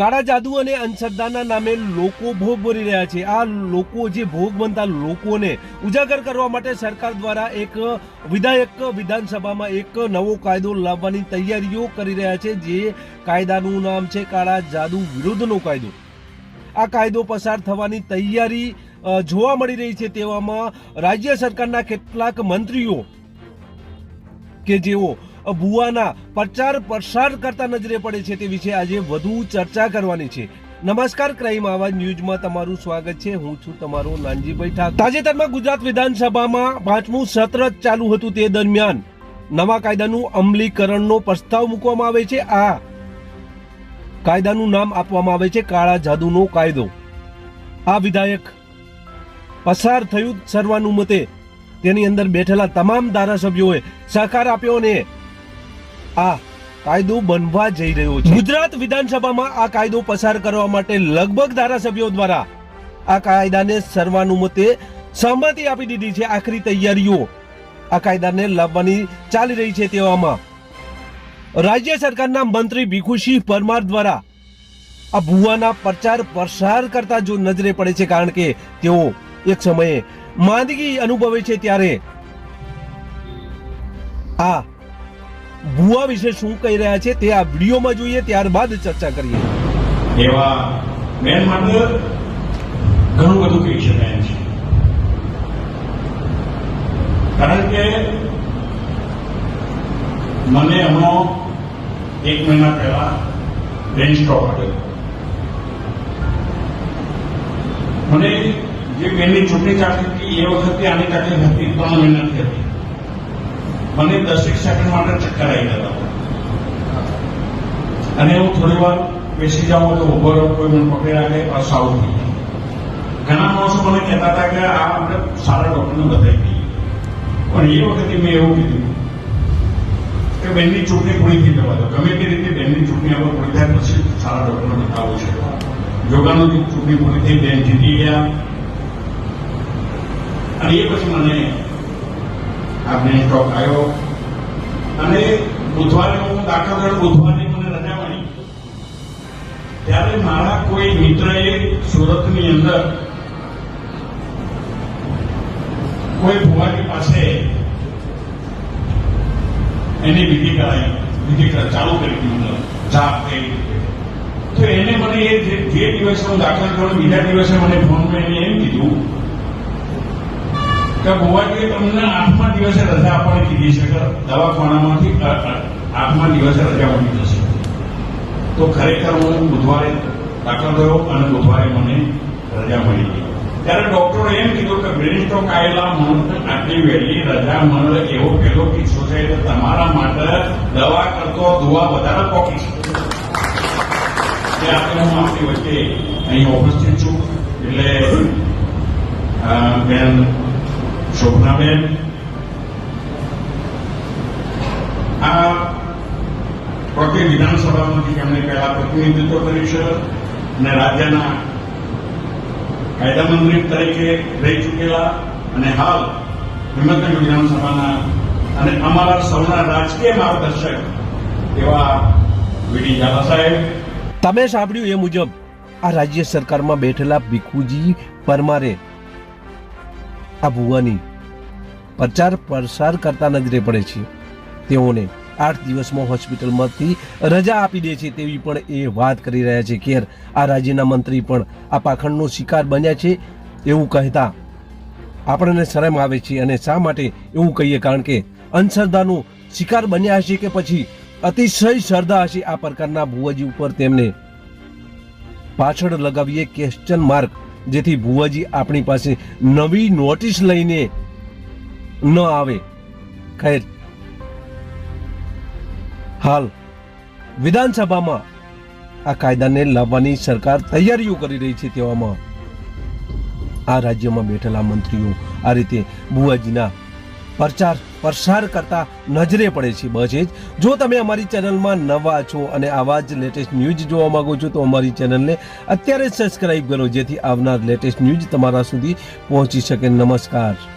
કાળા જાદુ અને અંધશ્રદ્ધાના નામે લોકો ભોગ બની રહ્યા છે। આ લોકો જે ભોગ બનતા લોકોને ઉજાગર કરવા માટે સરકાર દ્વારા એક વિધાયક વિધાનસભામાં એક નવો કાયદો લાવવાની તૈયારીઓ કરી રહ્યા છે, જે કાયદાનું નામ છે કાળા જાદુ વિરુદ્ધનો કાયદો। આ કાયદો પસાર થવાની તૈયારી જોવા મળી રહી છે। તેવામાં રાજ્ય સરકારના કેટલાક મંત્રીઓ કે જેઓ ભુવાના પ્રચાર પ્રસાર કરતા નજરે પડે છે તે વિશે આજે વધુ ચર્ચા કરવાની છે। નમસ્કાર, ક્રાઇમ આવાજ ન્યૂઝમાં તમારું સ્વાગત છે। હું છું તમારો નાનજીભાઈ ઠાકોર। તાજેતરમાં ગુજરાત વિધાનસભામાં 5મું સત્ર ચાલુ હતું, તે દરમિયાન નવા કાયદાનું અમલીકરણનો પ્રસ્તાવ મૂકવામાં આવે છે। આ કાયદાનું નામ આપવામાં આવે છે કાળા જાદુનો કાયદો। આ વિધાયક પસાર થયું સર્વાનુમતે, તેની અંદર બેઠેલા તમામ ધારાસભ્યોએ સહકાર આપ્યો અને આ કાયદો બનવા જઈ રહ્યો છે। ગુજરાત વિધાનસભામાં આ કાયદો પસાર કરવા માટે લગભગ ધારાસભ્યો દ્વારા આ કાયદાને સર્વાનુમતે સહમતિ આપી દીધી છે। આખરી તૈયારીઓ આ કાયદાને લાવવાની ચાલી રહી છે। તેવામાં રાજ્ય સરકારના મંત્રી ભીખુસિંહ પરમાર દ્વારા આ ભુવાના પ્રચાર પ્રસાર કરતા જો નજરે પડે છે, કારણ કે તેઓ એક સમયે માંદગી અનુભવે છે, ત્યારે આ ભુવા વિશે શું કહી રહ્યા છે તે આ વિડીયોમાં જોઈએ, ત્યારબાદ ચર્ચા કરીએ। એવા બેન માટે ઘણું બધું કહી શકાય છે, કારણ કે મને હમણાં 1 મહિના પહેલા બ્રેન સ્ટ્રોક આવ્યો। મને જે બેનની ચૂંટણી ચાલતી હતી એ વખતે આની તકલીફ હતી, 3 મહિનાથી હતી। મને 10 સેકન્ડ માટે ચક્કર આવી ગયા અને હું થોડી વાર બેસી જાઉં તો ઉભો રહું, કોઈ મને પકડી રાખે, અસાવ થઈ જાય। ઘણા માણસો મને કહેતા હતા કે આ આપણે સારા ડોક્ટરને બતાવી દઈએ, પણ એ વખતે મેં એવું કીધું કે બેનની ચૂંટણી પૂરી થઈ જવા દો, ગમે તે રીતે બેનની ચૂંટણી આપણે પૂરી થાય પછી સારા ડોક્ટરને બતાવવું છે। યોગાનું ચૂંટણી પૂરી થઈ, બેન જીતી ગયા અને એ પછી મને આ બ્રેન સ્ટ્રોક આવ્યો અને બુધવારે હું દાખલ થયો, બુધવારની મને રજા મળી। ત્યારે મારા કોઈ મિત્રએ સુરતની અંદર કોઈ ભુવાજી પાસે એની વિધિ કરાવી, વિધિ ચાલુ કરી હતી, જાપ થઈ। તો એને મને જે દિવસે હું દાખલ થયો બીજા દિવસે મને ફોનમાં એને એમ કીધું કે ભુવાજીએ તમને 8મા દિવસે રજા આપવાની કીધી છે, દવાખાનામાંથી 8મા દિવસે રજા મળી જશે। તો ખરેખર હું બુધવારે દાખલ થયો અને બુધવારે મને રજા મળી ગઈ। ત્યારે ડોક્ટરે એમ કીધું કે બ્રેન સ્ટ્રોક આવેલા માણસને આટલી વહેલી રજા મળે એવો પહેલો કિસ્સો છે, એટલે તમારા માટે દવા કરતો દુઆ વધારે પોકી છે। આપણે હું આપણી વચ્ચે અહીં ઉપસ્થિત છું, એટલે બેન શોભનાબેન આ પ્રતિ વિધાનસભામાંથી એમણે પહેલા પ્રતિનિધિત્વ કર્યું છે અને રાજ્યના કાયદા મંત્રી તરીકે રહી ચૂકેલા અને હાલ હિંમતનગર વિધાનસભાના અને અમારા સૌના રાજકીય માર્ગદર્શક એવા વીડી ઝાલા સાહેબ। તમે સાંભળ્યું એ મુજબ આ રાજ્ય સરકારમાં બેઠેલા ભીખુજી પરમારે આ ભુવાની પ્રચાર પ્રસાર કરતા નજરે પડે છે। તેઓને 8 દિવસમાં હોસ્પિટલમાંથી રજા આપી દે છે તેવી પણ એ વાત કરી રહ્યા છે। ખેર, આ રાજ્યના મંત્રી પણ આ પાખંડનો શિકાર બન્યા છે એવું કહેતા આપણને શરમ આવે છે। અને શા માટે એવું કહીએ? કારણ કે અંધશ્રદ્ધાનો શિકાર બન્યા હશે કે પછી અતિશય શ્રદ્ધા હશે આ પ્રકારના ભુવાજી ઉપર તેમને પાછળ લગાવીએ ક્વેશ્ચન માર્ક, જેથી ભુવાજી આપણી પાસે નવી નોટિસ લઈને ન આવે। ખેર, હાલ વિધાનસભામાં આ કાયદાને લાવવાની સરકાર તૈયારીઓ કરી રહી છે। તેવામાં આ રાજ્યમાં બેઠેલા મંત્રીઓ આ રીતે ભુવાજીના પ્રચાર પ્રસાર કરતા નજરે પડે છે। બસ જ, જો તમે અમારી ચેનલમાં નવા છો અને આવા જ લેટેસ્ટ ન્યૂઝ જોવા માંગો છો તો અમારી ચેનલને અત્યારે જ સબસ્ક્રાઇબ કરો, જેથી આવનાર લેટેસ્ટ ન્યૂઝ તમારા સુધી પહોંચી શકે। નમસ્કાર।